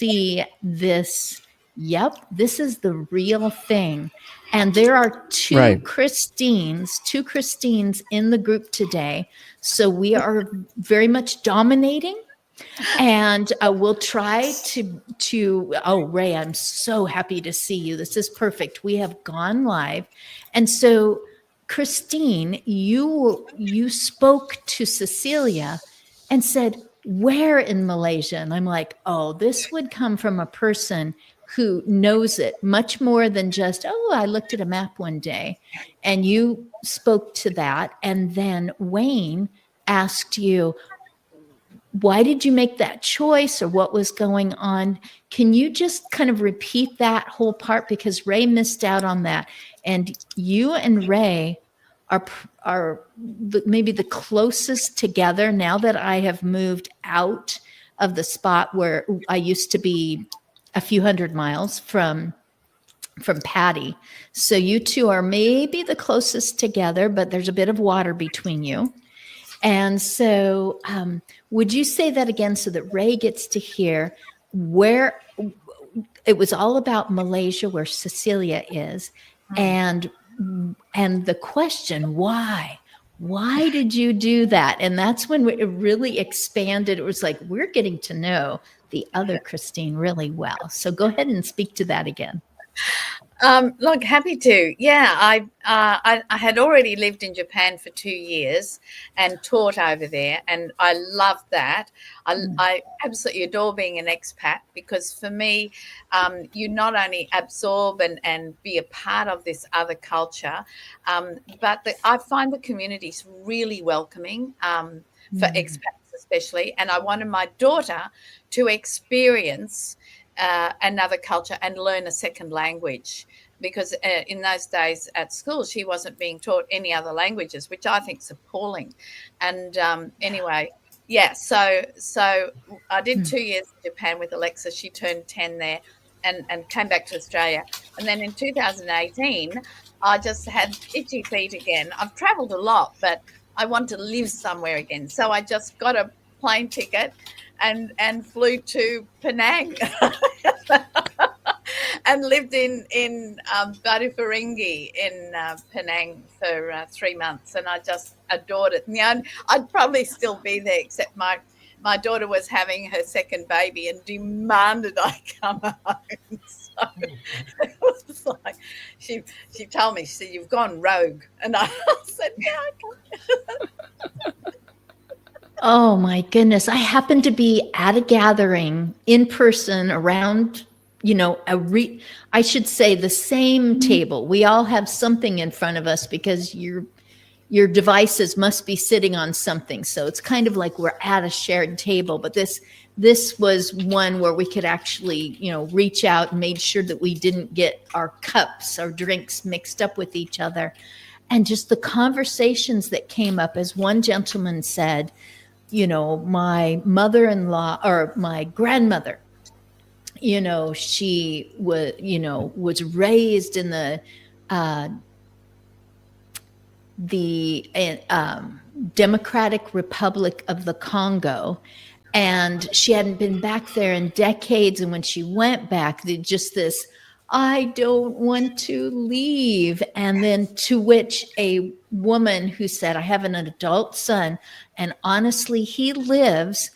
see this. Yep, this is the real thing. And there are two Christines in the group today. So we are very much dominating. And we'll try to, oh, Ray, I'm so happy to see you. This is perfect. We have gone live. And so, Christine, you spoke to Cecilia and said, where in Malaysia? And I'm like, oh, this would come from a person who knows it much more than just, oh, I looked at a map one day. And you spoke to that. And then Wayne asked you, why did you make that choice, or what was going on? Can you just kind of repeat that whole part, because Ray missed out on that? And you and Ray are maybe the closest together now that I have moved out of the spot where I used to be a few hundred miles from Patty. So you two are maybe the closest together, but there's a bit of water between you. And so would you say that again so that Ray gets to hear where it was all about Malaysia, where Cecilia is, and the question, why? Why did you do that? And that's when it really expanded. It was like, we're getting to know the other Christine really well. So go ahead and speak to that again. Look, happy to. Yeah, I had already lived in Japan for 2 years and taught over there, and I loved that. I absolutely adore being an expat, because for me, you not only absorb and be a part of this other culture, but I find the communities really welcoming for expats especially, and I wanted my daughter to experience another culture and learn a second language, because in those days at school she wasn't being taught any other languages, which I think is appalling. And anyway, yeah, so I did 2 years in Japan with Alexa. She turned 10 there and came back to Australia. And then in 2018 I just had itchy feet again. I've traveled a lot, but I want to live somewhere again, so I just got a plane ticket and flew to Penang and lived in Baru-Feringhi in Penang for 3 months, and I just adored it. And I'd probably still be there, except my daughter was having her second baby and demanded I come home. So it was like she told me, she said, "You've gone rogue," and I said, "Yeah, okay." Oh my goodness. I happened to be at a gathering in person around, I should say the same table. We all have something in front of us because your devices must be sitting on something. So it's kind of like we're at a shared table, but this was one where we could actually, reach out and made sure that we didn't get our cups or drinks mixed up with each other. And just the conversations that came up, as one gentleman said, my mother-in-law or my grandmother, she was raised in the Democratic Republic of the Congo, and she hadn't been back there in decades. And when she went back, just this, I don't want to leave. And then to which a woman who said, I have an adult son, and honestly, he lives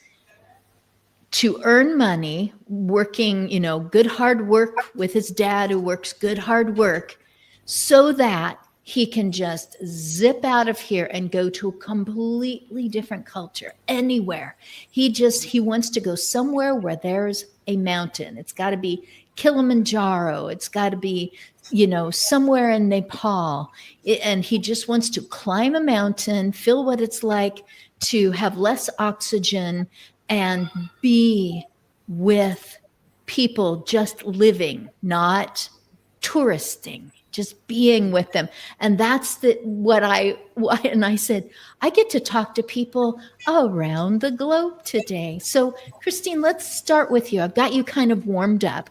to earn money, working, good hard work with his dad, who works good hard work, so that he can just zip out of here and go to a completely different culture anywhere. He wants to go somewhere where there's a mountain. It's got to be Kilimanjaro. It's got to be, somewhere in Nepal. And he just wants to climb a mountain, feel what it's like to have less oxygen and be with people just living, not touristing, just being with them. And that's and I said, I get to talk to people around the globe today. So Christine, let's start with you. I've got you kind of warmed up.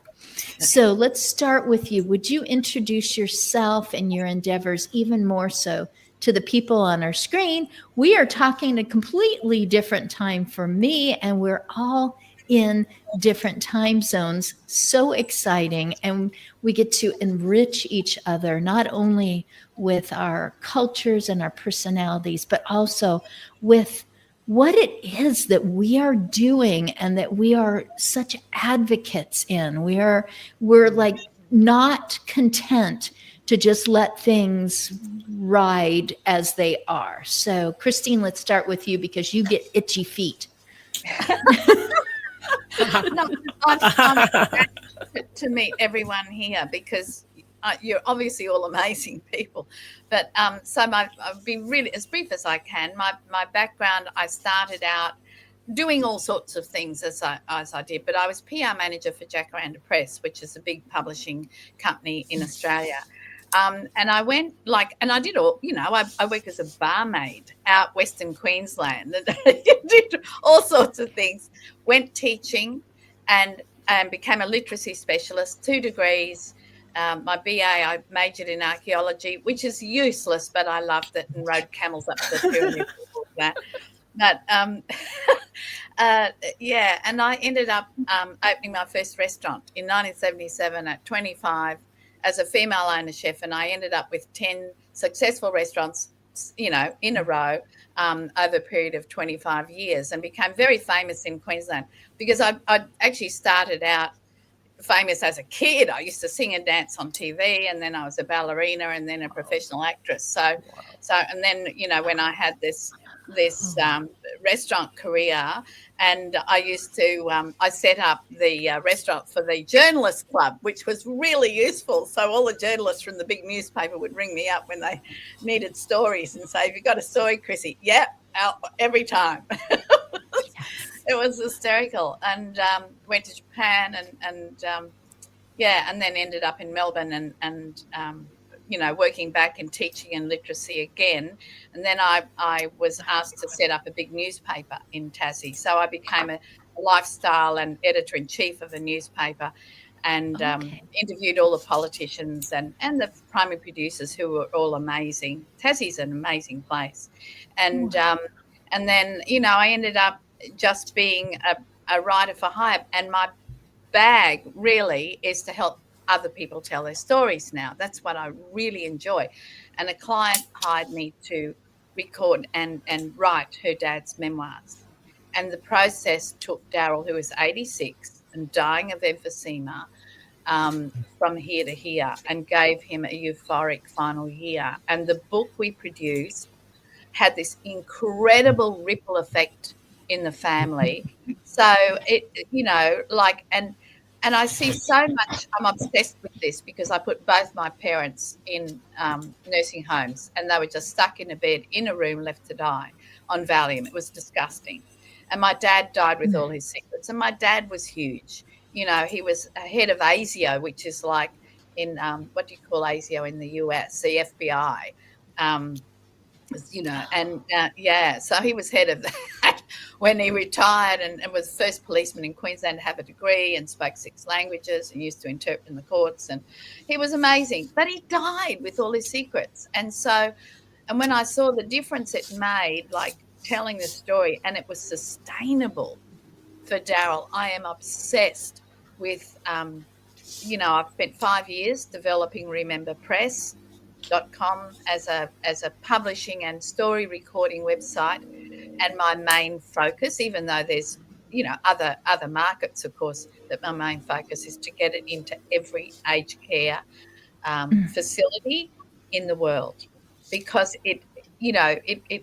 So let's start with you. Would you introduce yourself and your endeavors even more so to the people on our screen? We are talking a completely different time for me, and we're all in different time zones. So exciting. And we get to enrich each other, not only with our cultures and our personalities, but also with what it is that we are doing and that we are such advocates in. We're like not content to just let things ride as they are. So Christine, let's start with you because you get itchy feet. No, I'm glad to meet everyone here because you're obviously all amazing people. But so I'll be really as brief as I can. My background, I started out doing all sorts of things as I did, but I was PR manager for Jacaranda Press, which is a big publishing company in Australia. And I went and I did all, I worked as a barmaid out Western Queensland and did all sorts of things, went teaching and became a literacy specialist, 2 degrees. My BA, I majored in archaeology, which is useless, but I loved it and rode camels up the pyramid and all that. But and I ended up opening my first restaurant in 1977 at 25 as a female owner chef, and I ended up with 10 successful restaurants, in a row over a period of 25 years, and became very famous in Queensland because I actually started out famous as a kid. I used to sing and dance on TV, and then I was a ballerina and then a professional actress. So and then when I had this restaurant career, and I used to I set up the restaurant for the Journalists Club, which was really useful. So all the journalists from the big newspaper would ring me up when they needed stories and say, "Have you got a story, Chrissy?" "Yeah," every time. It was hysterical. And went to Japan and then ended up in Melbourne and working back in teaching and literacy again. And then I was asked to set up a big newspaper in Tassie. So I became a lifestyle and editor-in-chief of a newspaper and interviewed all the politicians and the primary producers who were all amazing. Tassie's an amazing place. And then, I ended up just being a writer for hire. And my bag really is to help other people tell their stories now. That's what I really enjoy. And a client hired me to record and write her dad's memoirs. And the process took Daryl, who was 86 and dying of emphysema, from here to here, and gave him a euphoric final year. And the book we produced had this incredible ripple effect in the family. So and I see so much. I'm obsessed with this because I put both my parents in nursing homes, and they were just stuck in a bed in a room, left to die on Valium. It was disgusting. And my dad died with all his secrets. And my dad was huge. He was head of ASIO, which is like in what do you call ASIO in the US, the FBI. So he was head of that when he retired and was the first policeman in Queensland to have a degree and spoke 6 languages and used to interpret in the courts. And he was amazing, but he died with all his secrets. And when I saw the difference it made, like telling the story, and it was sustainable for Daryl, I am obsessed with, I've spent 5 years developing Remember Press.com as a publishing and story recording website, and my main focus, even though there's other markets, of course, that my main focus is to get it into every aged care facility in the world, because it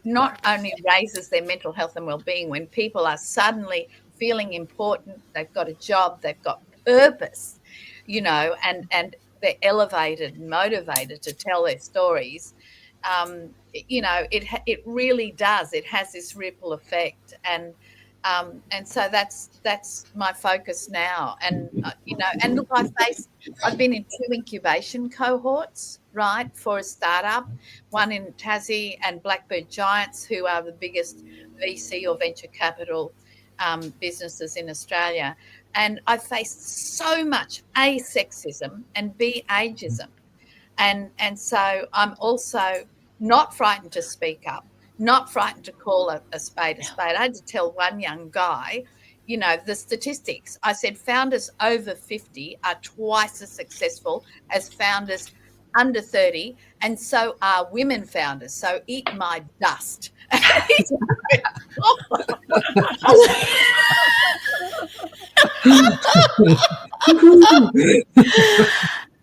not only raises their mental health and well-being when people are suddenly feeling important, they've got a job, they've got purpose, and they're elevated and motivated to tell their stories. It really does. It has this ripple effect, and so that's my focus now. And and look, I've been in 2 incubation cohorts, right, for a startup, one in Tassie and Blackbird Giants, who are the biggest VC or venture capital businesses in Australia. And I faced so much A, sexism, and B, ageism. And so I'm also not frightened to speak up, not frightened to call a spade a spade. I had to tell one young guy the statistics. I said founders over 50 are twice as successful as founders under 30, and so are women founders. So eat my dust.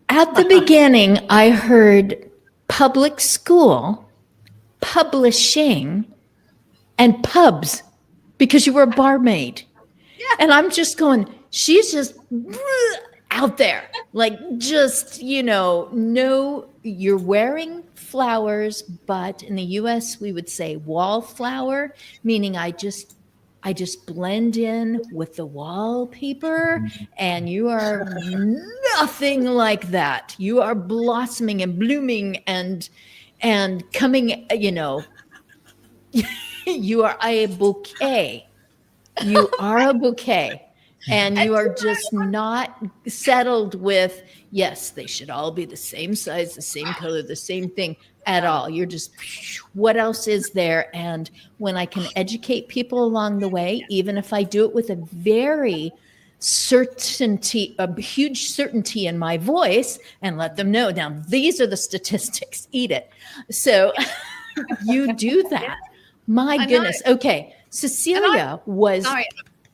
At the beginning, I heard public school, publishing, and pubs because you were a barmaid. Yeah. And I'm just going, she's just out there. Like, just, no, you're wearing flowers, but in the US, we would say wallflower, meaning I just blend in with the wallpaper, and you are nothing like that. You are blossoming and blooming and coming, you are a bouquet. You are a bouquet. And you are just not settled with, yes, they should all be the same size, the same color, the same thing at all. You're just, what else is there? And when I can educate people along the way, even if I do it with a very certainty, a huge certainty in my voice, and let them know, now these are the statistics, eat it. So you do that. My goodness. Okay. Cecilia was...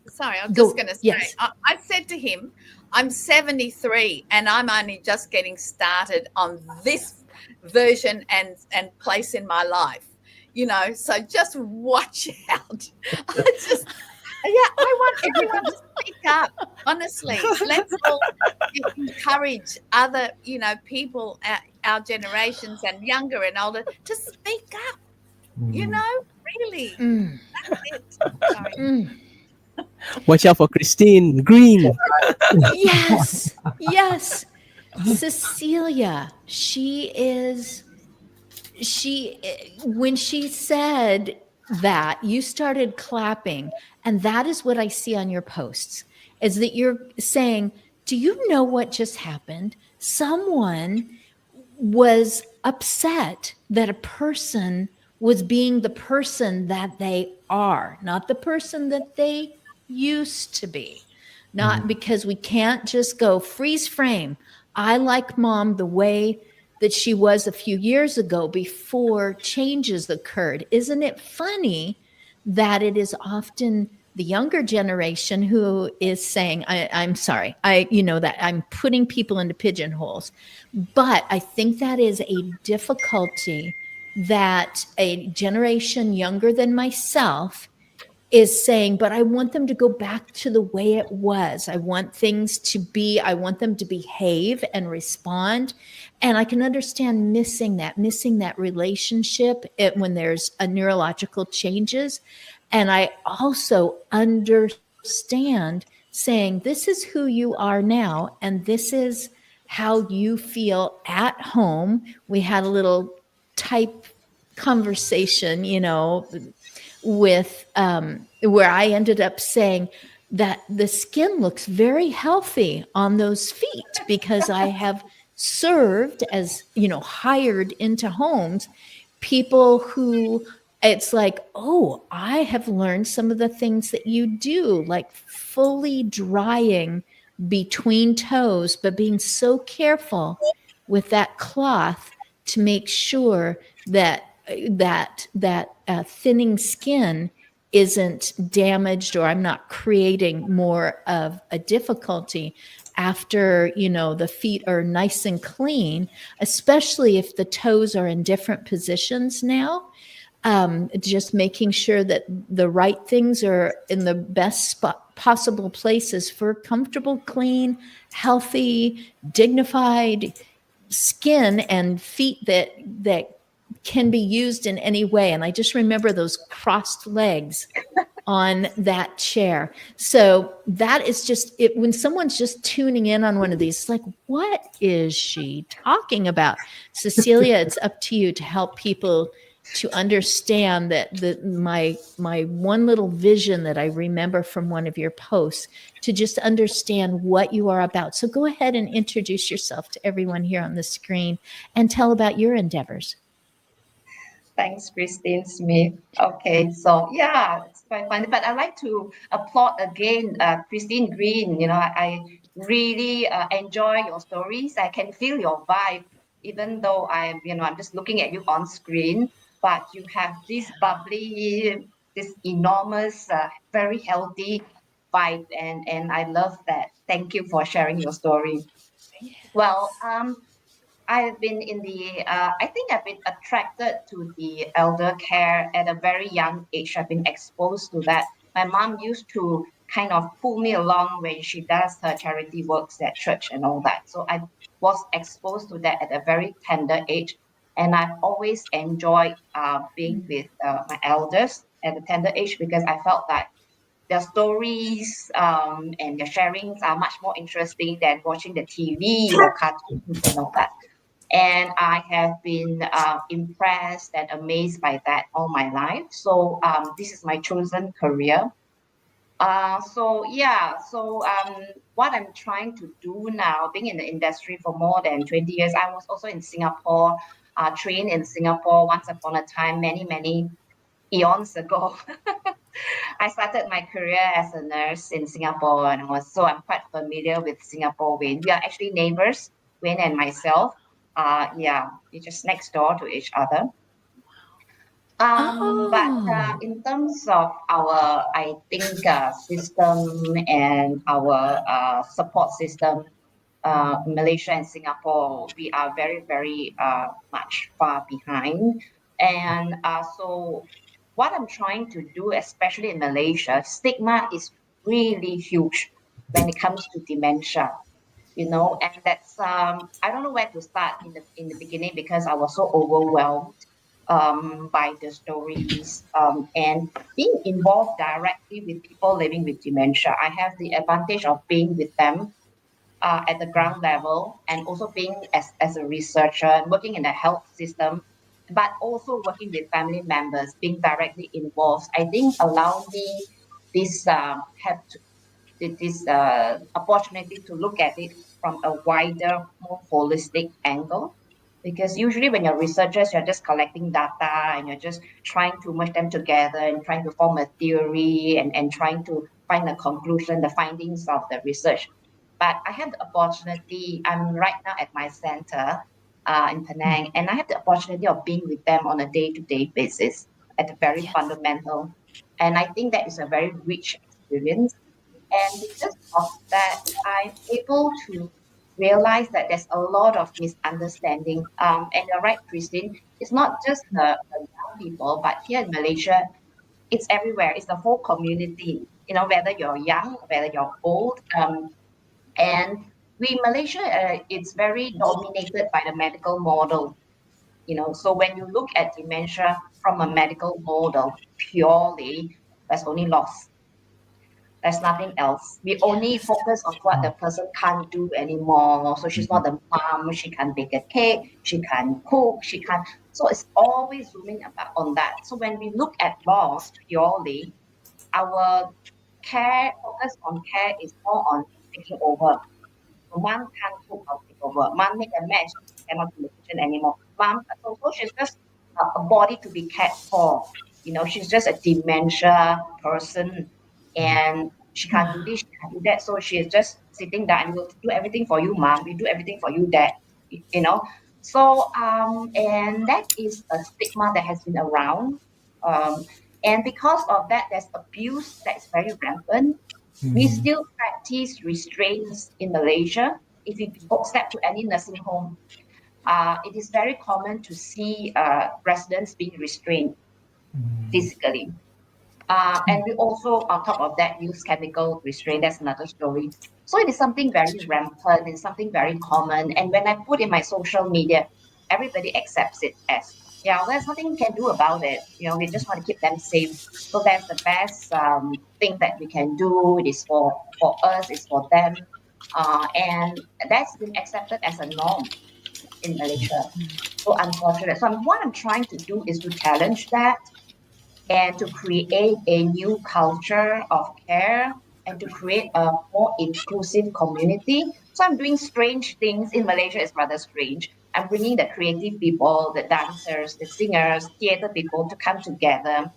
Sorry, I'm just going to say, yes. I said to him, I'm 73 and I'm only just getting started on this version and place in my life, so just watch out. I want everyone to speak up, honestly. Let's all encourage other, people, our generations and younger and older, to speak up, really. That's it. Sorry. Watch out for Christine Green. Yes. Cecilia, when she said that, you started clapping, and that is what I see on your posts, is that you're saying, do you know what just happened? Someone was upset that a person was being the person that they are, not the person that they used to be. Not because we can't just go freeze frame. I like mom the way that she was a few years ago before changes occurred. Isn't it funny that it is often the younger generation who is saying, I'm sorry, that I'm putting people into pigeonholes, but I think that is a difficulty that a generation younger than myself is saying, but I want them to go back to the way it was. I want them to behave and respond. And I can understand missing that relationship when there's a neurological changes. And I also understand saying, this is who you are now, and this is how you feel at home. We had a little type conversation, with where I ended up saying that the skin looks very healthy on those feet because I have served as, hired into homes, people who it's like, oh, I have learned some of the things that you do, like fully drying between toes, but being so careful with that cloth to make sure that thinning skin isn't damaged, or I'm not creating more of a difficulty after, the feet are nice and clean, especially if the toes are in different positions now. Just making sure that the right things are in the best possible places for comfortable, clean, healthy, dignified skin and feet that can be used in any way. And I just remember those crossed legs on that chair. So that is just it. When someone's just tuning in on one of these, it's like, what is she talking about? Cecilia, it's up to you to help people to understand that my one little vision that I remember from one of your posts, to just understand what you are about. So go ahead and introduce yourself to everyone here on the screen and tell about your endeavors. Thanks, Christine Smith. Okay, so quite funny. But I like to applaud again, Christine Green. I really enjoy your stories. I can feel your vibe, even though I'm just looking at you on screen. But you have this bubbly, this enormous, very healthy vibe, and I love that. Thank you for sharing your story. Well, I've been I think I've been attracted to the elder care at a very young age. I've been exposed to that. My mom used to kind of pull me along when she does her charity works at church and all that. So I was exposed to that at a very tender age. And I've always enjoyed being with my elders at a tender age because I felt that their stories and their sharings are much more interesting than watching the TV or cartoons and all that. And I have been impressed and amazed by that all my life. So this is my chosen career. What I'm trying to do now, being in the industry for more than 20 years, I was also in Singapore, trained in Singapore once upon a time, many, many eons ago. I started my career as a nurse in Singapore, and I'm quite familiar with Singapore Wayne. We are actually neighbors, Wayne and myself. We're just next door to each other. But Oh. in terms of our, I think, system and our support system, Malaysia and Singapore, we are very, very much far behind. And so, what I'm trying to do, especially in Malaysia, stigma is really huge when it comes to dementia. And that's I don't know where to start in the beginning because I was so overwhelmed by the stories and being involved directly with people living with dementia. I have the advantage of being with them at the ground level and also being as a researcher and working in the health system, but also working with family members, being directly involved. I think allow me this this opportunity to look at it from a wider, more holistic angle. Because usually when you're researchers, you're just collecting data and you're just trying to merge them together and trying to form a theory and trying to find the conclusion, the findings of the research. But I have the opportunity, I'm right now at my center in Penang, and I have the opportunity of being with them on a day-to-day basis at a very Yes. fundamental. And I think that is a very rich experience. And because of that, I'm able to realize that there's a lot of misunderstanding. And you're right, Christine, it's not just the young people, but here in Malaysia, it's everywhere. It's the whole community, whether you're young, whether you're old. And Malaysia, it's very dominated by the medical model. So when you look at dementia from a medical model purely, there's only loss. There's nothing else. We only Yes. focus on what the person can't do anymore. So she's not the mom. She can't bake a cake. She can't cook. She can't. So it's always zooming about on that. So when we look at loss purely, our focus on care is more on taking over. Mom can't cook or take over. Mom make a mess, cannot do the kitchen anymore. So she's just a body to be cared for. She's just a dementia person, and she can't do this, she can't do that. So she is just sitting there and we'll do everything for you, mom. We do everything for you, dad. You know. So and that is a stigma that has been around. Um, and because of that, there's abuse that is very rampant. We still practice restraints in Malaysia. If you step to any nursing home, it is very common to see residents being restrained physically. And we also, on top of that, use chemical restraint. That's another story. So it is something very rampant. It's something very common. And when I put in my social media, everybody accepts it as, yeah, there's nothing we can do about it. We just want to keep them safe. So that's the best thing that we can do. It is for us, it's for them. And that's been accepted as a norm in Malaysia. So unfortunate. So what I'm trying to do is to challenge that and to create a new culture of care and to create a more inclusive community. So I'm doing strange things in Malaysia. It's rather strange. I'm bringing the creative people, the dancers, the singers, theater people to come together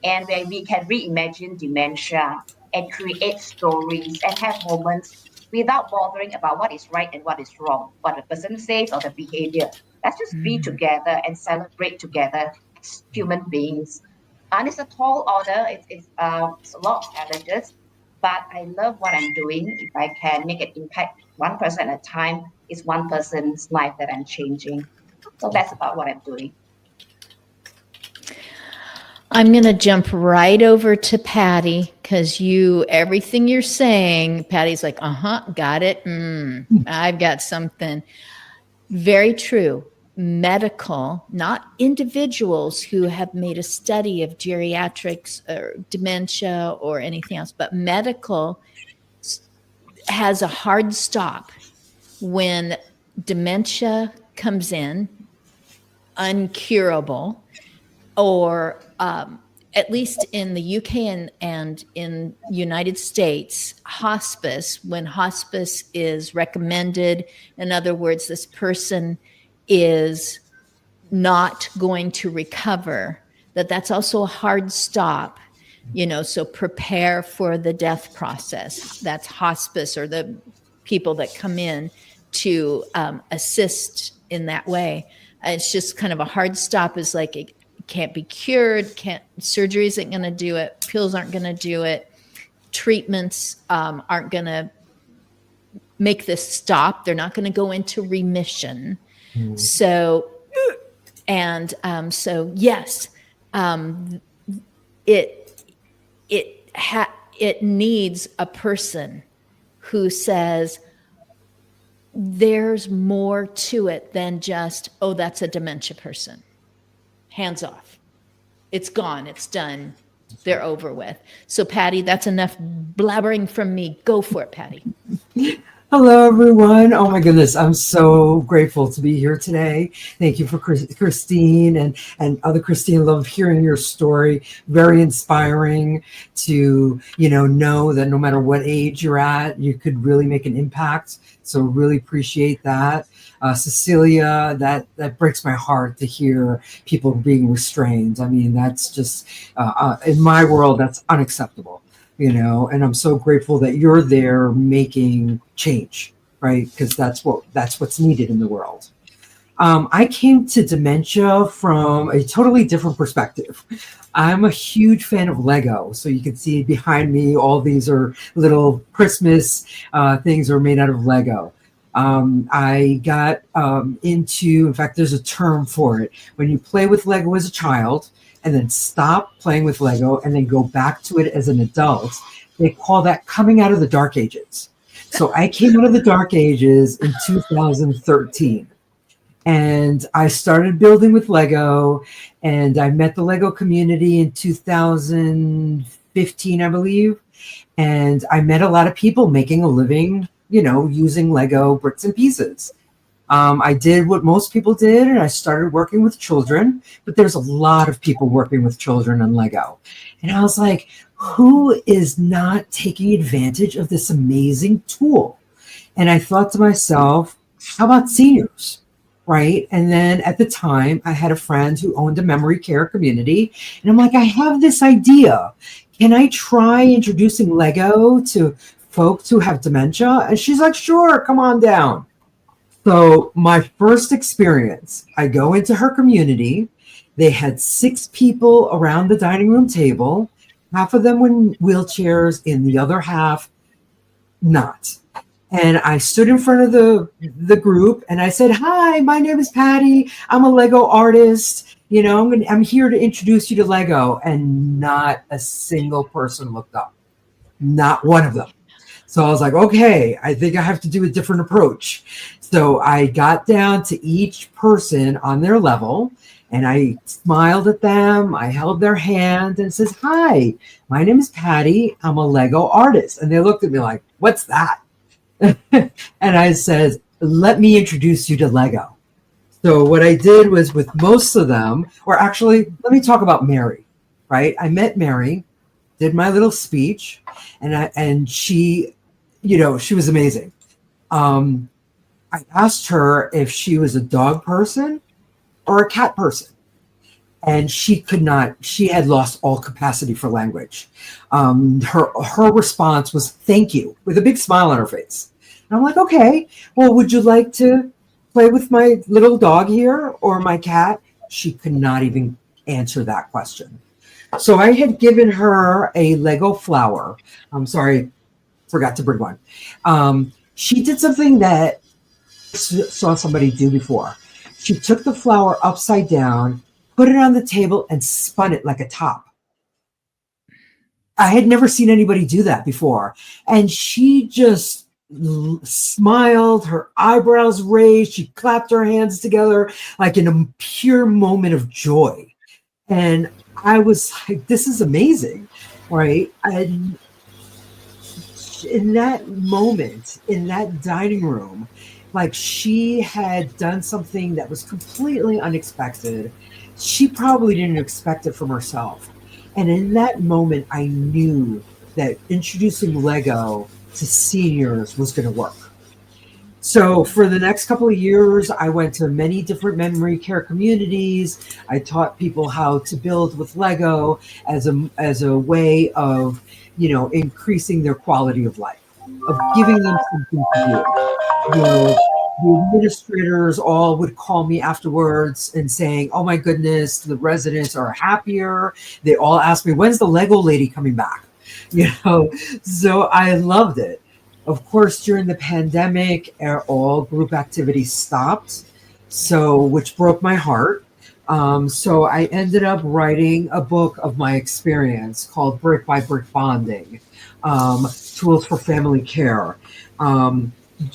and where we can reimagine dementia and create stories and have moments without bothering about what is right and what is wrong, what the person says or the behavior. Let's just be together and celebrate together as human beings. And it's a tall order. It's a lot of challenges, but I love what I'm doing. If I can make an impact one person at a time, it's one person's life that I'm changing. So that's about what I'm doing. I'm going to jump right over to Patty because everything you're saying, Patty's like, got it. I've got something. Very true. Medical, not individuals who have made a study of geriatrics or dementia or anything else, but medical has a hard stop when dementia comes in, uncurable, or at least in the UK and in United States, hospice, when hospice is recommended, in other words, this person is not going to recover, that's also a hard stop, so prepare for the death process. That's hospice, or the people that come in to assist in that way. It's just kind of a hard stop, is like, it can't be cured, surgery isn't going to do it, pills aren't going to do it, treatments aren't going to make this stop, they're not going to go into remission. So yes, it needs a person who says there's more to it than just, that's a dementia person. Hands off. It's gone. It's done. They're over with. So Patty, that's enough blabbering from me. Go for it, Patty. Hello, everyone. Oh my goodness. I'm so grateful to be here today. Thank you for Christine and other Christine. Love hearing your story. Very inspiring to, know that no matter what age you're at, you could really make an impact. So really appreciate that. Cecilia, that breaks my heart to hear people being restrained. I mean, that's just, in my world, that's unacceptable. And I'm so grateful that you're there making change, right? Because that's what's needed in the world. I came to dementia from a totally different perspective. I'm a huge fan of Lego. So you can see behind me, all these are little Christmas things are made out of Lego. I got in fact, there's a term for it. When you play with Lego as a child, and then stop playing with Lego and then go back to it as an adult, they call that coming out of the dark ages. So I came out of the dark ages in 2013 and I started building with Lego, and I met the Lego community in 2015, I believe. And I met a lot of people making a living, using Lego bricks and pieces. I did what most people did, and I started working with children, but there's a lot of people working with children on Lego. And I was like, who is not taking advantage of this amazing tool? And I thought to myself, how about seniors, right? And then at the time, I had a friend who owned a memory care community, and I'm like, I have this idea. Can I try introducing Lego to folks who have dementia? And she's like, sure, come on down. So my first experience, I go into her community. They had 6 people around the dining room table. Half of them were in wheelchairs, and the other half not. And I stood in front of the group and I said, hi, my name is Patty. I'm a Lego artist. I'm here to introduce you to Lego. And not a single person looked up. Not one of them. So I was like, okay, I think I have to do a different approach. So I got down to each person on their level and I smiled at them. I held their hand and says, hi, my name is Patty. I'm a Lego artist. And they looked at me like, what's that? And I said, let me introduce you to Lego. So what I did was with most of them, or actually, let me talk about Mary, right? I met Mary, did my little speech, and she, she was amazing. I asked her if she was a dog person or a cat person. and she had lost all capacity for language. Her response was thank you, with a big smile on her face. And I'm like, okay, well, would you like to play with my little dog here or my cat? She could not even answer that question. So I had given her a Lego flower. I'm sorry, forgot to bring one. She did something that I saw somebody do before. She took the flower upside down, put it on the table, and spun it like a top. I had never seen anybody do that before. And she just smiled, her eyebrows raised, she clapped her hands together like in a pure moment of joy. And I was like, this is amazing, right? And in that moment, in that dining room, like she had done something that was completely unexpected. She probably didn't expect it from herself. And in that moment, I knew that introducing Lego to seniors was going to work. So for the next couple of years, I went to many different memory care communities. I taught people how to build with Lego as a way of, increasing their quality of life, of giving them something to do. The administrators all would call me afterwards and saying, oh my goodness, the residents are happier. They all asked me, when's the Lego lady coming back? So I loved it. Of course, during the pandemic, all group activities stopped, which broke my heart. So I ended up writing a book of my experience called Brick by Brick Bonding, Tools for Family Care.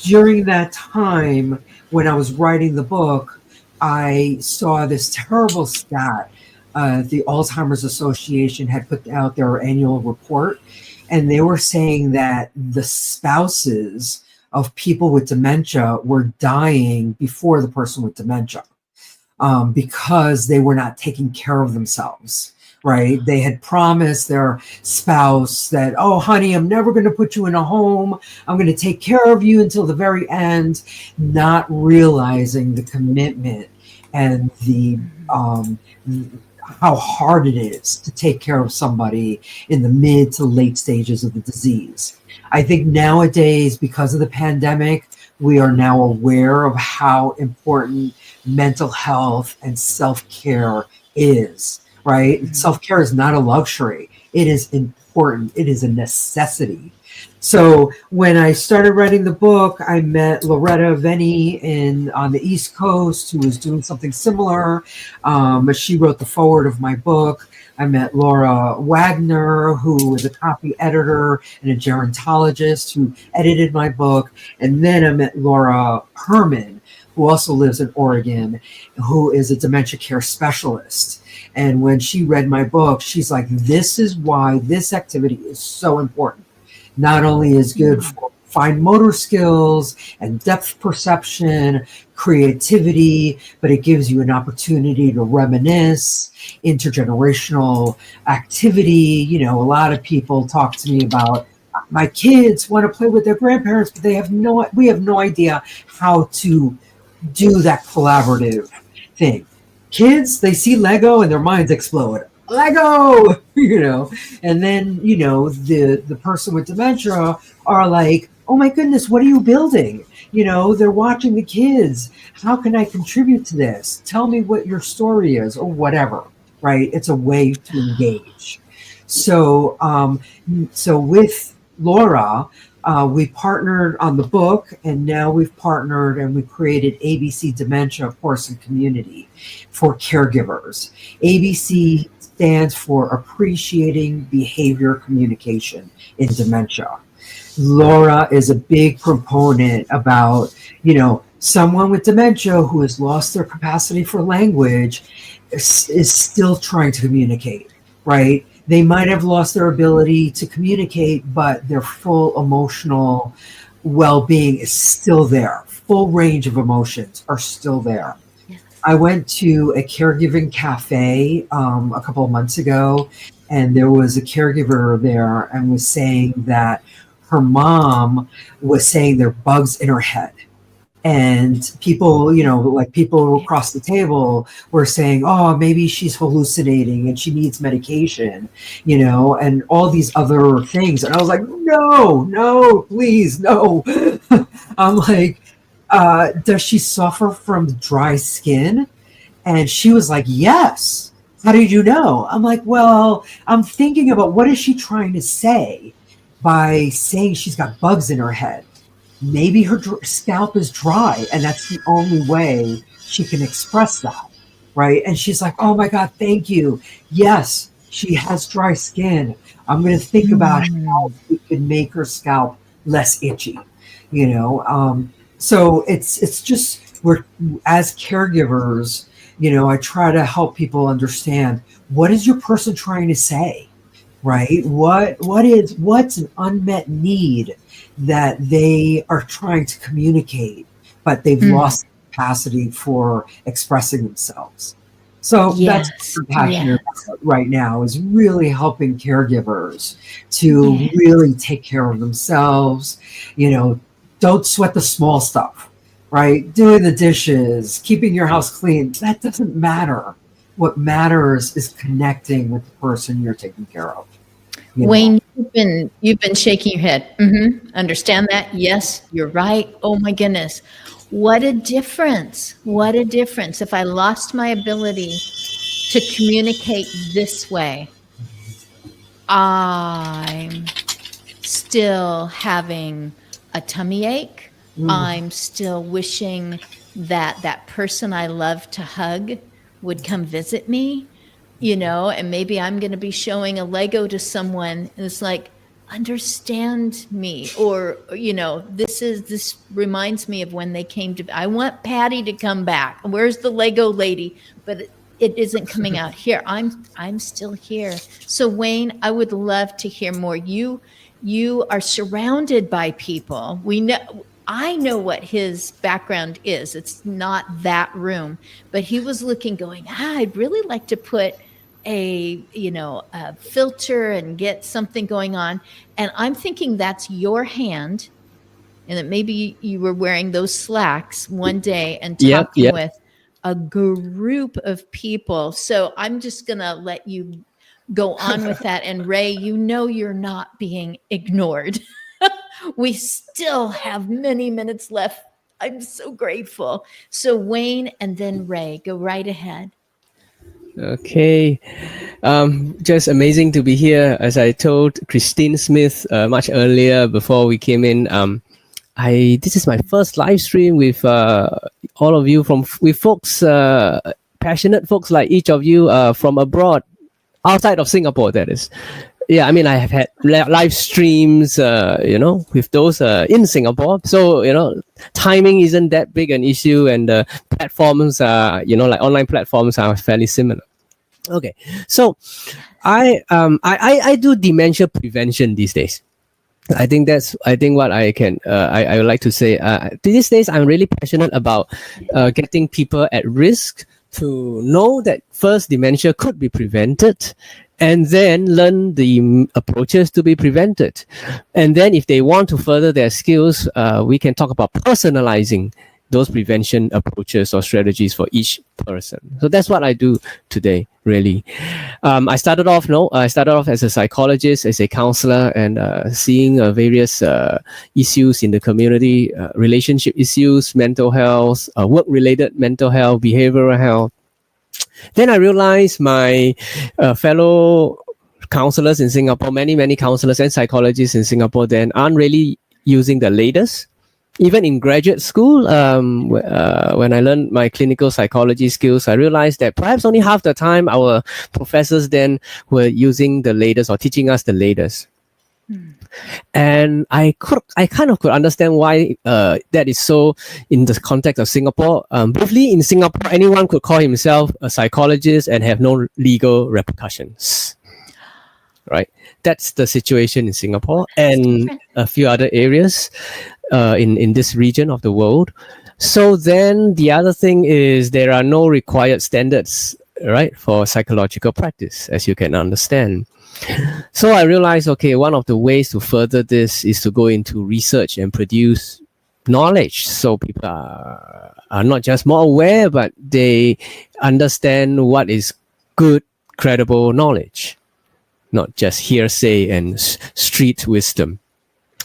During that time, when I was writing the book, I saw this terrible stat. The Alzheimer's Association had put out their annual report, and they were saying that the spouses of people with dementia were dying before the person with dementia because they were not taking care of themselves. Right? They had promised their spouse that, oh, honey, I'm never going to put you in a home. I'm going to take care of you until the very end, not realizing the commitment and the how hard it is to take care of somebody in the mid to late stages of the disease. I think nowadays, because of the pandemic, we are now aware of how important mental health and self-care is. Right? Mm-hmm. Self-care is not a luxury. It is important. It is a necessity. So when I started writing the book, I met Loretta Venny on the East Coast, who was doing something similar. She wrote the foreword of my book. I met Laura Wagner, who was a copy editor and a gerontologist who edited my book. And then I met Laura Herman, who also lives in Oregon, who is a dementia care specialist. And when she read my book, she's like, this is why this activity is so important. Not only is good for fine motor skills and depth perception, creativity, but it gives you an opportunity to reminisce, intergenerational activity. A lot of people talk to me about, my kids want to play with their grandparents, but we have no idea how to do that collaborative thing. Kids, they see Lego and their minds explode. Lego, and then, the person with dementia are like, oh my goodness, what are you building? They're watching the kids. How can I contribute to this? Tell me what your story is or whatever, right? It's a way to engage. So with Laura, we partnered on the book, and now we've partnered and we created ABC Dementia Course and Community for caregivers. ABC stands for Appreciating Behavior Communication in Dementia. Laura is a big proponent about, someone with dementia who has lost their capacity for language is still trying to communicate, right? They might have lost their ability to communicate, but their full emotional well-being is still there. Full range of emotions are still there. Yes. I went to a caregiving cafe a couple of months ago, and there was a caregiver there and was saying that her mom was saying there are bugs in her head. And people, like people across the table were saying, oh, maybe she's hallucinating and she needs medication, and all these other things. And I was like, no, please, no. I'm like, does she suffer from dry skin? And she was like, yes. How did you know? I'm like, well, I'm thinking about what is she trying to say by saying she's got bugs in her head. Maybe her scalp is dry, and that's the only way she can express that, right? And she's like, oh my God, thank you. Yes, she has dry skin. I'm going to think about how we can make her scalp less itchy, So it's just, we're, as caregivers, I try to help people understand, what is your person trying to say, right? What's an unmet need that they are trying to communicate, but they've lost the capacity for expressing themselves. So that's what I'm passionate about right now, is really helping caregivers to really take care of themselves. Don't sweat the small stuff, right? Doing the dishes, keeping your house clean, that doesn't matter. What matters is connecting with the person you're taking care of. Wayne, you've been shaking your head. Understand that? Yes, you're right. Oh my goodness. What a difference. What a difference. If I lost my ability to communicate this way, I'm still having a tummy ache. I'm still wishing that that person I love to hug would come visit me. And maybe I'm going to be showing a Lego to someone and it's like, understand me. Or, this reminds me of when they came to, I want Patty to come back. Where's the Lego lady? But it isn't coming out here. I'm still here. So Wayne, I would love to hear more. You are surrounded by people. I know what his background is. It's not that room, but he was looking, going, I'd really like to put a filter and get something going on. And I'm thinking that's your hand, and that maybe you were wearing those slacks one day and talking with a group of people. So I'm just going to let you go on with that. And Ray, you're not being ignored. We still have many minutes left. I'm so grateful. So Wayne and then Ray, go right ahead. Okay. Just amazing to be here. As I told Christine Smith much earlier before we came in, this is my first live stream with all of you, with folks, passionate folks like each of you from abroad, outside of Singapore, that is. Yeah, I mean, I have had live streams, with those in Singapore. So, timing isn't that big an issue, and platforms, like online platforms are fairly similar. Okay, so I do dementia prevention these days. I think what I can I would like to say. These days, I'm really passionate about getting people at risk to know that first, dementia could be prevented, and then learn the approaches to be prevented. And then if they want to further their skills, we can talk about personalizing those prevention approaches or strategies for each person. So that's what I do today, really. I started off as a psychologist, as a counselor, and seeing various issues in the community, relationship issues, mental health, work-related mental health, behavioral health. Then I realized my fellow counselors in Singapore, many counselors and psychologists in Singapore then aren't really using the latest. Even in graduate school, when I learned my clinical psychology skills, I realized that perhaps only half the time our professors then were using the latest or teaching us the latest. And I kind of could understand why that is so in the context of Singapore. Briefly, in Singapore, anyone could call himself a psychologist and have no legal repercussions. Right? That's the situation in Singapore and a few other areas in this region of the world. So then the other thing is there are no required standards, right, for psychological practice, as you can understand. So I realized, okay, one of the ways to further this is to go into research and produce knowledge. So people are not just more aware, but they understand what is good, credible knowledge, not just hearsay and street wisdom.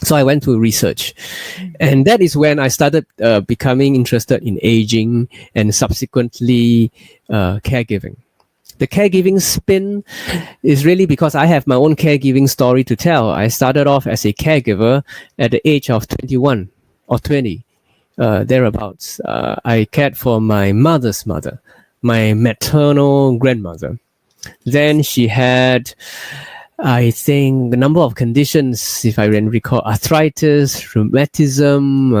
So I went to research, and that is when I started becoming interested in aging and subsequently caregiving. The caregiving spin is really because I have my own caregiving story to tell. I started off as a caregiver at the age of 21 or 20, thereabouts. I cared for my mother's mother, my maternal grandmother. Then she had, I think, the number of conditions, if I recall, arthritis, rheumatism,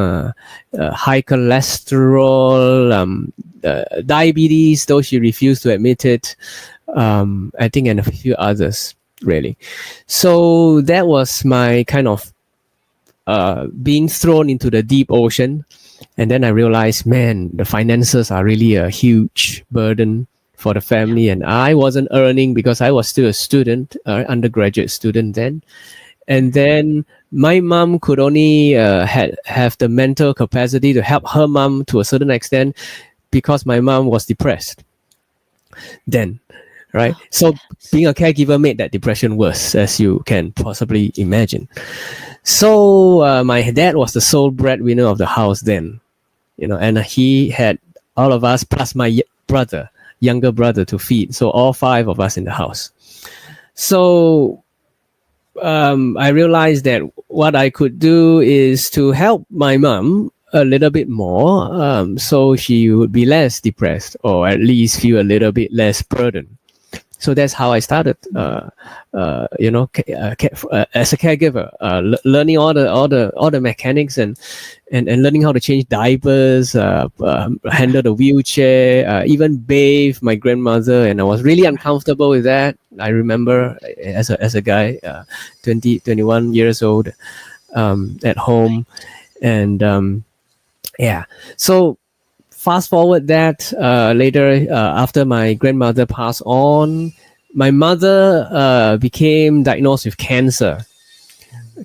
high cholesterol, diabetes, though she refused to admit it, I think, and a few others, really. So that was my kind of being thrown into the deep ocean. And then I realized, man, the finances are really a huge burden for the family, and I wasn't earning because I was still a student, undergraduate student then. And then my mom could only have the mental capacity to help her mom to a certain extent because my mom was depressed then, right? So being a caregiver made that depression worse, as you can possibly imagine. So my dad was the sole breadwinner of the house then, and he had all of us plus my younger brother to feed. So all 5 of us in the house. So I realized that what I could do is to help my mom a little bit more, so she would be less depressed, or at least feel a little bit less burdened. So that's how I started, as a caregiver, learning all the mechanics and learning how to change diapers, handle the wheelchair, even bathe my grandmother. And I was really uncomfortable with that. I remember as a guy, 21 years old, at home, and so. Fast forward that later, after my grandmother passed on, my mother became diagnosed with cancer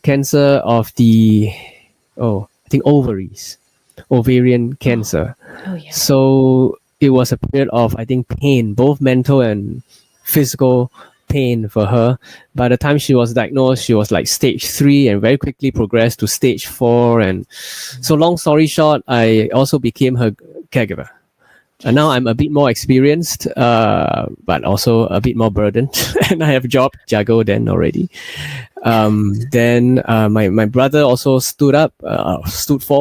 of the, I think ovaries, ovarian cancer. Oh, yeah. So it was a period of, I think, pain, both mental and physical pain for her. By the time she was diagnosed, she was like stage 3 and very quickly progressed to stage 4. And so long story short, I also became her caregiver. And now I'm a bit more experienced, but also a bit more burdened. And I have job juggle then already. Then my brother also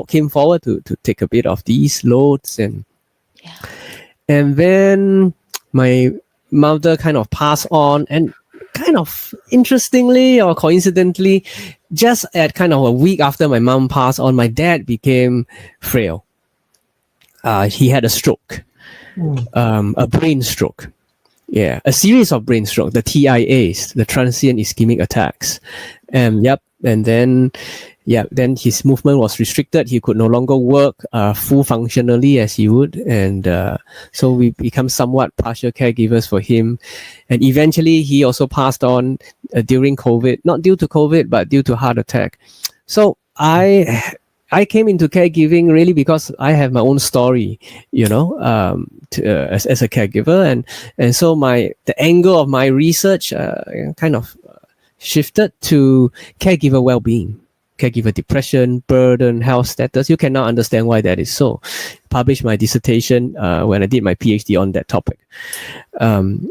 came forward to take a bit of these loads. And then my mother kind of passed on, and kind of interestingly or coincidentally, just at kind of a week after my mom passed on, my dad became frail. He had a stroke, a brain stroke. Yeah, a series of brain stroke, the TIAs, the transient ischemic attacks. And then his movement was restricted. He could no longer work full functionally as he would. And so we become somewhat partial caregivers for him. And eventually he also passed on during COVID, not due to COVID, but due to heart attack. So I came into caregiving really because I have my own story, as a caregiver, and so the angle of my research kind of shifted to caregiver well-being, caregiver depression, burden, health status. You can now understand why that is so. Published my dissertation when I did my PhD on that topic, and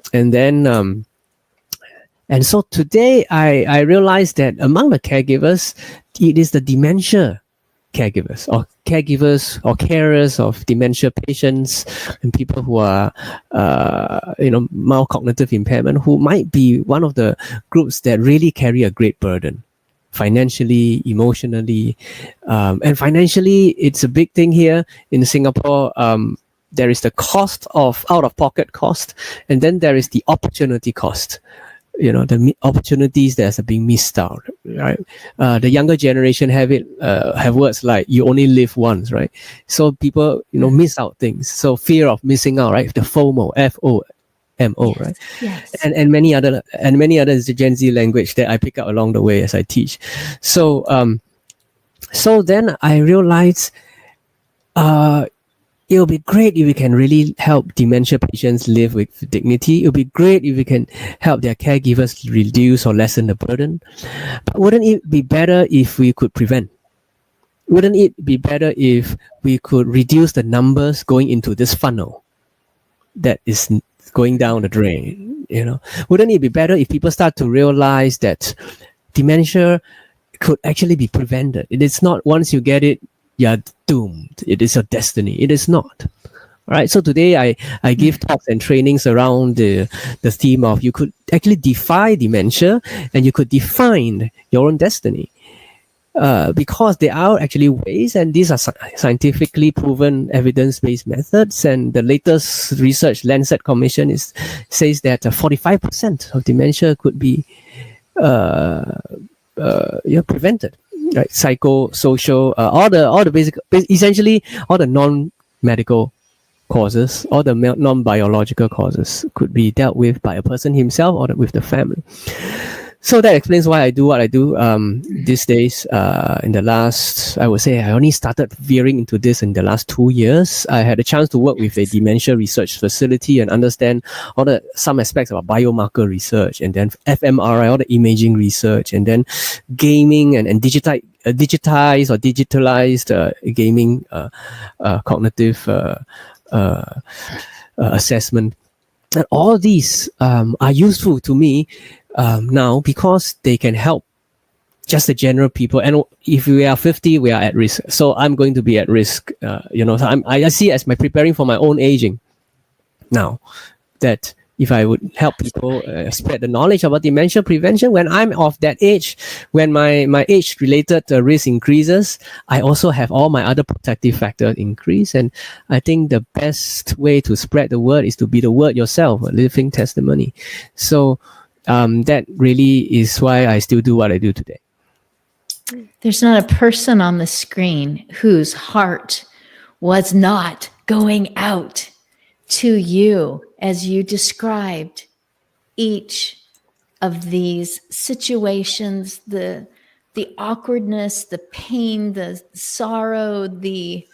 so today I realized that among the caregivers, it is the dementia caregivers or carers of dementia patients and people who are mild cognitive impairment, who might be one of the groups that really carry a great burden financially, emotionally, and financially it's a big thing here in Singapore. There is the cost of out-of-pocket cost, and then there is the opportunity cost. The opportunities that are being missed out, right? The younger generation have words like "you only live once," right? So people, miss out things. So fear of missing out, right? The FOMO, FOMO, right? Yes. And many other is the Gen Z language that I pick up along the way as I teach. So So then I realized it would be great if we can really help dementia patients live with dignity. It would be great if we can help their caregivers reduce or lessen the burden. But wouldn't it be better if we could prevent? Wouldn't it be better if we could reduce the numbers going into this funnel that is going down the drain? You know, wouldn't it be better if people start to realize that dementia could actually be prevented? It is not once you get it, you're doomed. It is your destiny. It is not. All right. So today I give talks and trainings around the theme of you could actually defy dementia and you could define your own destiny. Because there are actually ways, and these are scientifically proven evidence-based methods. And the latest research, Lancet Commission, says that 45% of dementia could be prevented. Right, psychosocial, all the basic, essentially all the non-medical causes, all the non-biological causes could be dealt with by a person himself or with the family. So that explains why I do what I do these days. In the last, I would say, I only started veering into this in the last 2 years. I had a chance to work with a dementia research facility and understand some aspects about biomarker research, and then fMRI, all the imaging research, and then gaming and digitized or digitalized gaming cognitive assessment. And all these are useful to me now because they can help just the general people. And if we are 50, we are at risk. So I'm going to be at risk. So I see as my preparing for my own aging now, that if I would help people spread the knowledge about dementia prevention when I'm of that age, when my age-related risk increases, I also have all my other protective factors increase. And I think the best way to spread the word is to be the word yourself, a living testimony. So that really is why I still do what I do today. There's not a person on the screen whose heart was not going out to you as you described each of these situations, the awkwardness, the pain, the sorrow, the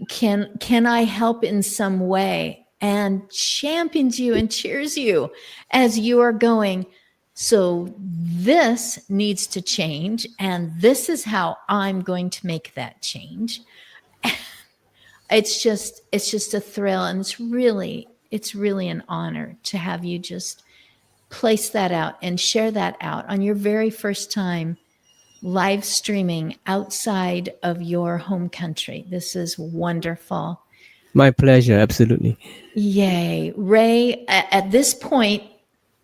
can I help in some way, and champions you and cheers you as you are going, so this needs to change, and this is how I'm going to make that change. It's just a thrill, and it's really an honor to have you just place that out and share that out on your very first time live streaming outside of your home country. This is wonderful. My pleasure, absolutely. Yay. Ray, at this point,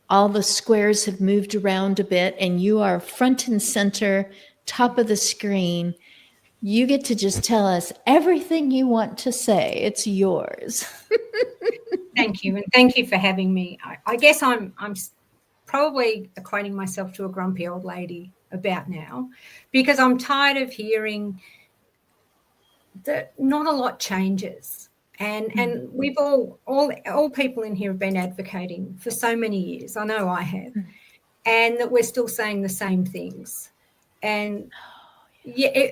all the squares have moved around a bit and you are front and center, top of the screen. You get to just tell us everything you want to say. It's yours. Thank you. And thank you for having me. I guess I'm probably equating myself to a grumpy old lady about now, because I'm tired of hearing that not a lot changes. And we've all people in here have been advocating for so many years. I know I have. And that we're still saying the same things. And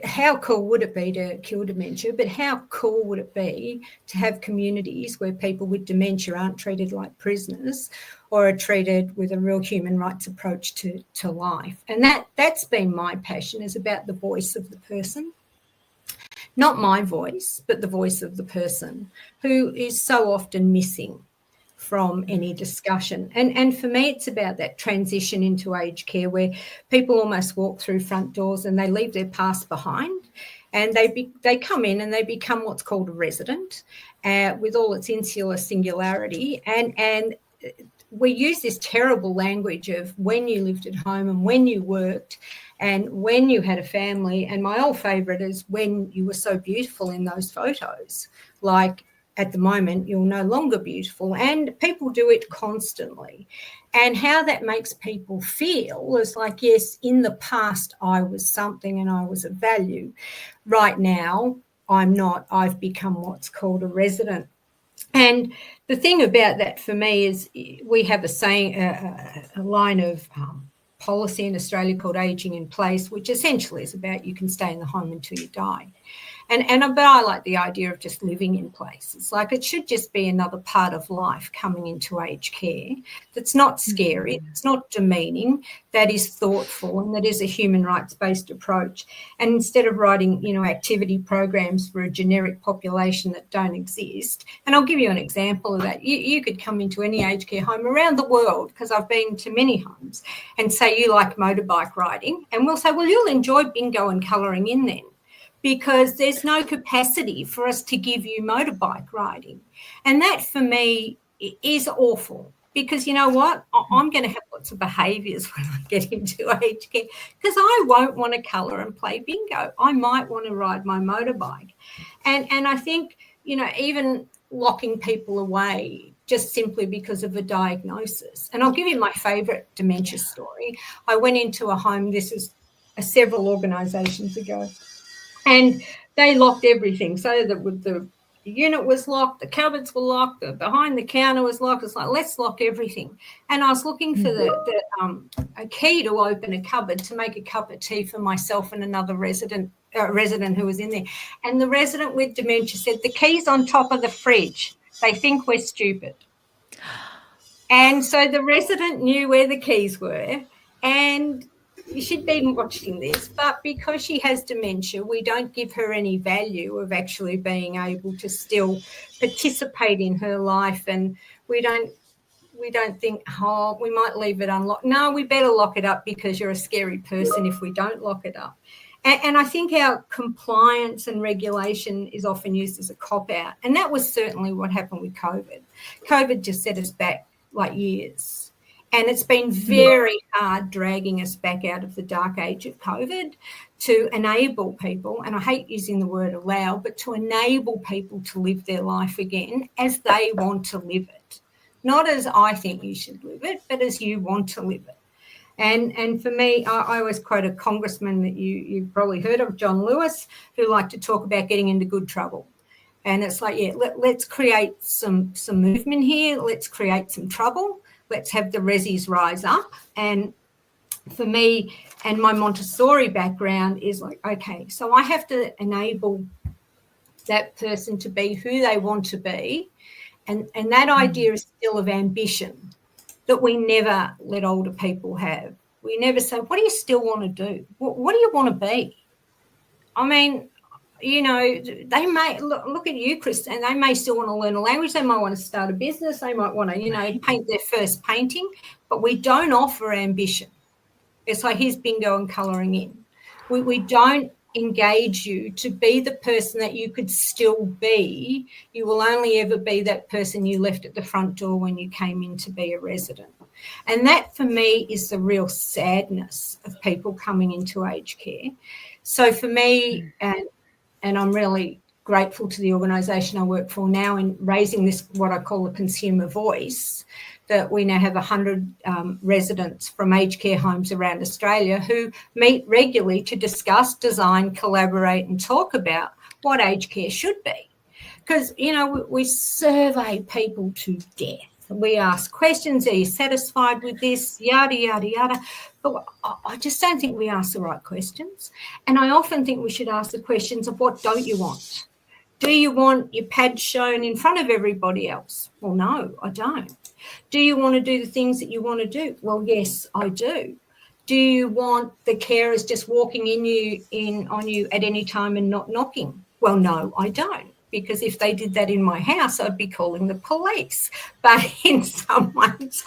how cool would it be to cure dementia? But how cool would it be to have communities where people with dementia aren't treated like prisoners or are treated with a real human rights approach to life? And that's been my passion, is about the voice of the person. Not my voice, but the voice of the person, who is so often missing from any discussion. And for me, it's about that transition into aged care, where people almost walk through front doors and they leave their past behind, and they come in and they become what's called a resident, with all its insular singularity. And we use this terrible language of when you lived at home and when you worked and when you had a family. And my old favourite is when you were so beautiful in those photos. Like, at the moment, you're no longer beautiful. And people do it constantly. And how that makes people feel is like, yes, in the past I was something and I was of value. Right now, I'm not. I've become what's called a resident. And the thing about that for me is we have a saying, a line of policy in Australia called Aging in Place, which essentially is about you can stay in the home until you die. But I like the idea of just living in place. It's like it should just be another part of life coming into aged care that's not scary, it's not demeaning, that is thoughtful, and that is a human rights-based approach. And instead of writing, activity programs for a generic population that don't exist, and I'll give you an example of that. You could come into any aged care home around the world, because I've been to many homes, and say you like motorbike riding, and we'll say, well, you'll enjoy bingo and colouring in then, because there's no capacity for us to give you motorbike riding. And that for me is awful, because you know what? I'm going to have lots of behaviours when I get into aged care, because I won't want to colour and play bingo. I might want to ride my motorbike. And I think, even locking people away just simply because of a diagnosis. And I'll give you my favourite dementia story. I went into a home, this is several organisations ago, and they locked everything, so that the unit was locked, the cupboards were locked, the behind the counter was locked. It's like, let's lock everything. And I was looking for a key to open a cupboard to make a cup of tea for myself and another resident who was in there. And the resident with dementia said, the key's on top of the fridge. They think we're stupid. And so the resident knew where the keys were, and she'd been watching this, but because she has dementia, we don't give her any value of actually being able to still participate in her life, and we don't think, oh, we might leave it unlocked. No, we better lock it up, because you're a scary person if we don't lock it up. And I think our compliance and regulation is often used as a cop-out, and that was certainly what happened with COVID. COVID just set us back like years. And it's been very hard dragging us back out of the dark age of COVID to enable people, and I hate using the word allow, but to enable people to live their life again as they want to live it. Not as I think you should live it, but as you want to live it. And for me, I always quote a congressman that you've probably heard of, John Lewis, who liked to talk about getting into good trouble. And it's like, let's create some movement here. Let's create some trouble. Let's have the resis rise up. And for me, and my Montessori background is like, okay, so I have to enable that person to be who they want to be. And that idea is still of ambition that we never let older people have. We never say, what do you still want to do? What do you want to be? I mean, they may look at you, Chris, and they may still want to learn a language. They might want to start a business. They might want to, paint their first painting, but we don't offer ambition. It's like, here's bingo and colouring in. We don't engage you to be the person that you could still be. You will only ever be that person you left at the front door when you came in to be a resident. And that, for me, is the real sadness of people coming into aged care. So for me, and I'm really grateful to the organisation I work for now in raising this, what I call a consumer voice, that we now have 100 residents from aged care homes around Australia who meet regularly to discuss, design, collaborate and talk about what aged care should be. Because, we survey people to death. We ask questions, are you satisfied with this, yada, yada, yada. But I just don't think we ask the right questions. And I often think we should ask the questions of, what don't you want? Do you want your pad shown in front of everybody else? Well, no, I don't. Do you want to do the things that you want to do? Well, yes, I do. Do you want the carers just walking on you at any time and not knocking? Well, no, I don't. Because if they did that in my house, I'd be calling the police. But in someone's,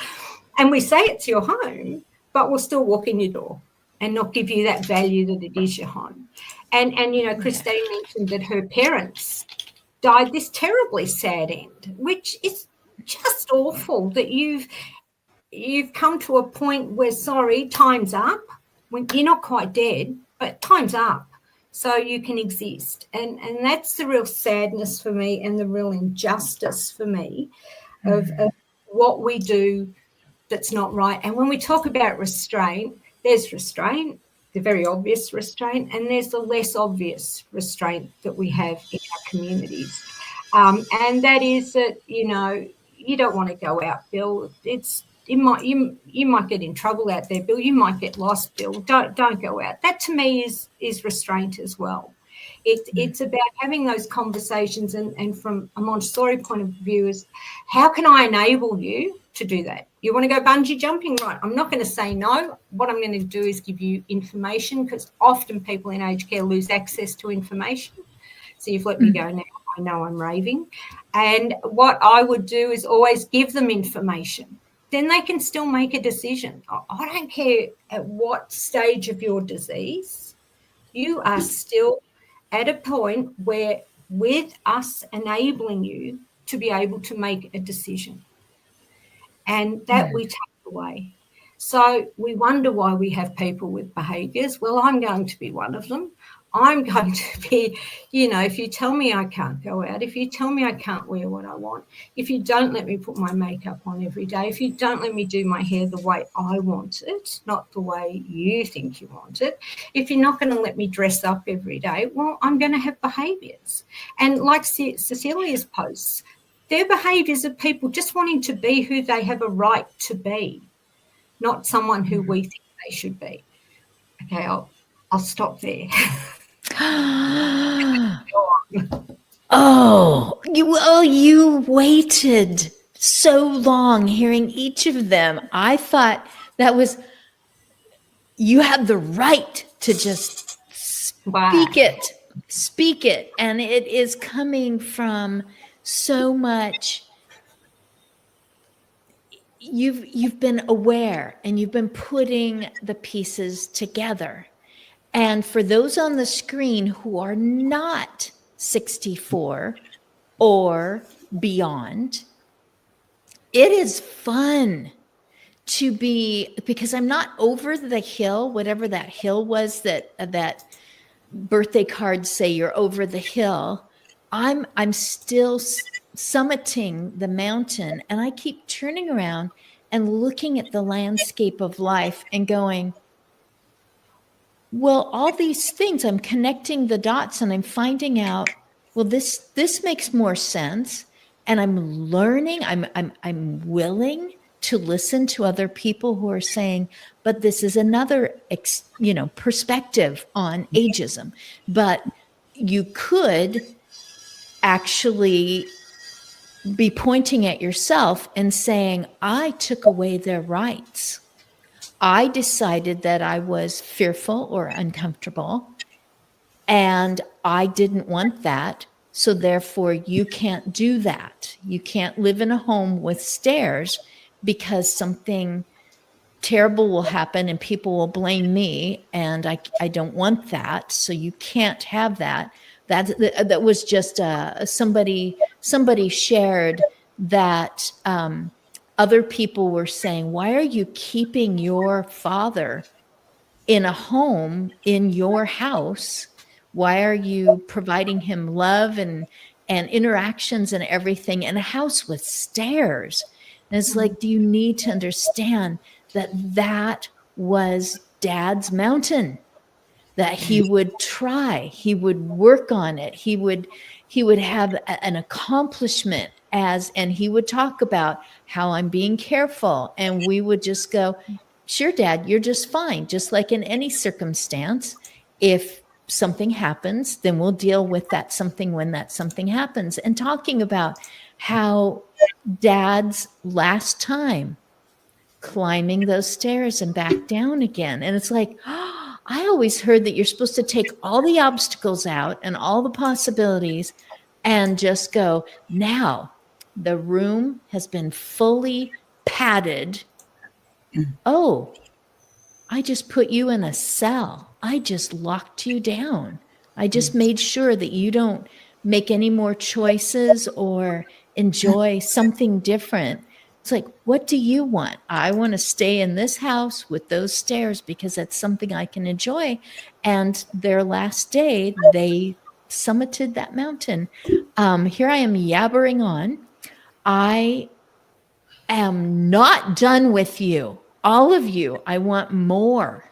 and we say it's your home, but we'll still walk in your door and not give you that value that it is your home. And Christine mentioned that her parents died this terribly sad end, which is just awful, that you've come to a point where, sorry, time's up. When you're not quite dead, but time's up. So you can exist. And that's the real sadness for me, and the real injustice for me of what we do that's not right. And when we talk about restraint, there's restraint, the very obvious restraint, and there's the less obvious restraint that we have in our communities. And that is that, you don't want to go out, Bill. It's you might get in trouble out there, Bill. You might get lost, Bill. Don't go out. That to me is restraint as well. It's about having those conversations, and from a Montessori point of view is, how can I enable you to do that? You want to go bungee jumping? Right. I'm not going to say no. What I'm going to do is give you information, because often people in aged care lose access to information. So you've let me go now. I know I'm raving. And what I would do is always give them information. Then they can still make a decision. I don't care at what stage of your disease, you are still at a point where, with us enabling you to be able to make a decision, and that we take away. So we wonder why we have people with behaviours. Well, I'm going to be one of them. I'm going to be, if you tell me I can't go out, if you tell me I can't wear what I want, if you don't let me put my makeup on every day, if you don't let me do my hair the way I want it, not the way you think you want it, if you're not going to let me dress up every day, well, I'm going to have behaviours. And like Cecilia's posts, they're behaviours of people just wanting to be who they have a right to be, not someone who we think they should be. Okay, I'll stop there. You waited so long hearing each of them. I thought that was, you have the right to just speak it. And it is coming from so much. You've been aware, and you've been putting the pieces together. And for those on the screen who are not 64 or beyond, it is fun to be, because I'm not over the hill, whatever that hill was that birthday cards say you're over the hill. I'm still summiting the mountain, and I keep turning around and looking at the landscape of life and going, well, all these things, I'm connecting the dots, and I'm finding out, well, this makes more sense. And I'm learning, I'm willing to listen to other people who are saying, but this is another, perspective on ageism. But you could actually be pointing at yourself and saying, I took away their rights. I decided that I was fearful or uncomfortable, and I didn't want that. So therefore, you can't do that. You can't live in a home with stairs, because something terrible will happen and people will blame me, and I don't want that. So you can't have that. That was just somebody shared that other people were saying, why are you keeping your father in a home in your house? Why are you providing him love and interactions and everything in a house with stairs? And it's like, do you need to understand that was Dad's mountain, that he would try, he would work on it, he would have an accomplishment and he would talk about how I'm being careful, and we would just go, sure, Dad, you're just fine. Just like in any circumstance, if something happens, then we'll deal with that something when that something happens. And talking about how Dad's last time climbing those stairs and back down again. And it's like, I always heard that you're supposed to take all the obstacles out and all the possibilities and just go, now the room has been fully padded. Oh, I just put you in a cell. I just locked you down. I just made sure that you don't make any more choices or enjoy something different. It's like, what do you want? I want to stay in this house with those stairs because that's something I can enjoy. And their last day, they summited that mountain. Here I am yabbering on. I am not done with you. All of you, I want more.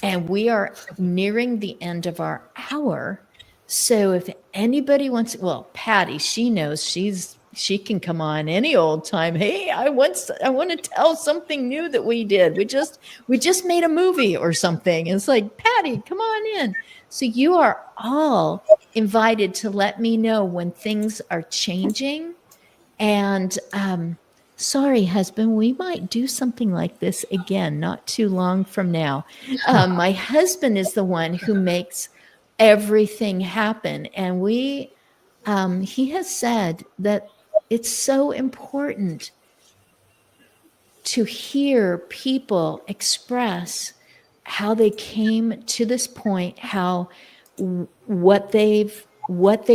And we are nearing the end of our hour. So if anybody wants, well, Patty, she knows she's she can come on any old time. Hey, I want to tell something new that we did. We just made a movie or something. It's like, Patty, come on in. So you are all invited to let me know when things are changing. And sorry, husband, we might do something like this again, not too long from now. My husband is the one who makes everything happen. And he has said that it's so important to hear people express how they came to this point, how what they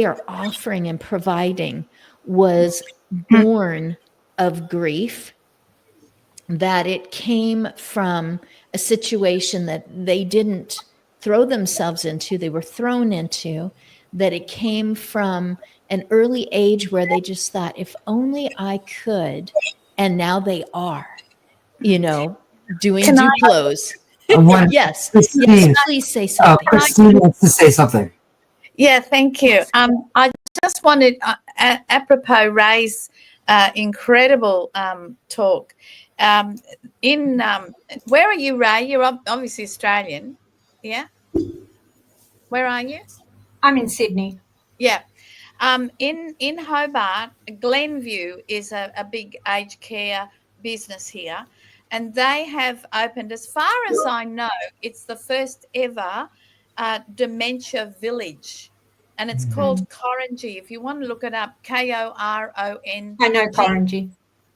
are offering and providing was born of grief, that it came from a situation that they didn't throw themselves into, they were thrown into, that it came from an early age where they just thought, if only I could, and now they are, doing Can I- Duplos. Yes, please say something. Christine wants to say something. Yeah, thank you. I just wanted, apropos Ray's incredible talk. Where are you, Ray? You're obviously Australian. Yeah. Where are you? I'm in Sydney. Yeah. In Hobart, Glenview is a big aged care business here, and they have opened, as far as I know, it's the first ever dementia village, and it's called Korangi. If you want to look it up, Koron. I know Korangi.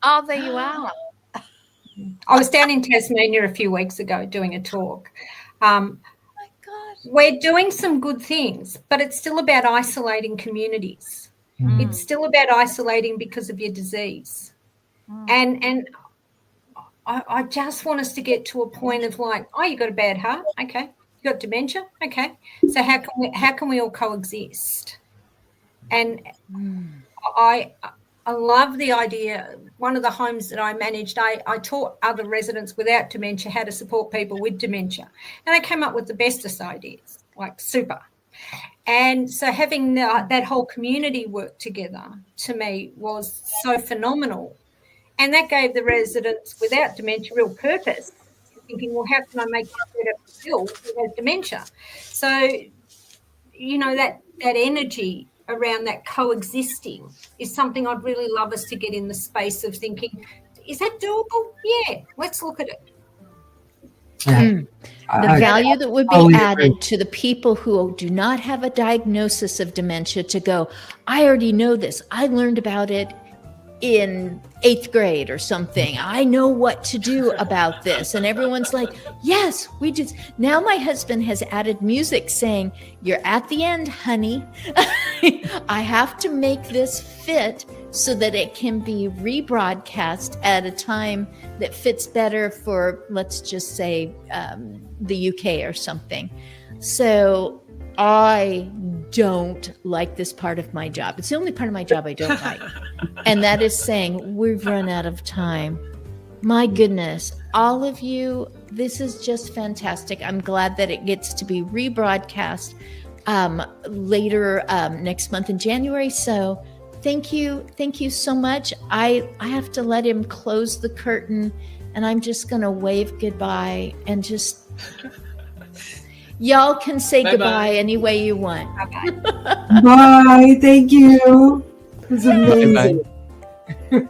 Oh, there you are. I was down in Tasmania a few weeks ago doing a talk. Oh my God. We're doing some good things, but it's still about isolating communities. It's still about isolating because of your disease. And I just want us to get to a point of like, oh, you got a bad heart? Okay. You got dementia? Okay. So how can we all coexist? And I love the idea. One of the homes that I managed, I taught other residents without dementia how to support people with dementia. And I came up with the bestest ideas, like super. And so having that whole community work together, to me, was so phenomenal. And that gave the residents without dementia real purpose, thinking, well, how can I make it better for Bill who has dementia? So, that energy around that coexisting is something I'd really love us to get in the space of thinking, is that doable? Yeah, let's look at it. The value that would be added to the people who do not have a diagnosis of dementia to go, I already know this. I learned about it in 8th grade or something. I know what to do about this. And everyone's like, yes, we just, now my husband has added music saying, you're at the end, honey. I have to make this fit so that it can be rebroadcast at a time that fits better for, let's just say, the UK or something. So I don't like this part of my job. It's the only part of my job I don't like. And that is saying, we've run out of time. My goodness, all of you, this is just fantastic. I'm glad that it gets to be rebroadcast later next month in January. So thank you so much. I have to let him close the curtain, and I'm just going to wave goodbye and just... Y'all can say goodbye any way you want. Bye. Thank you. It was amazing. Bye.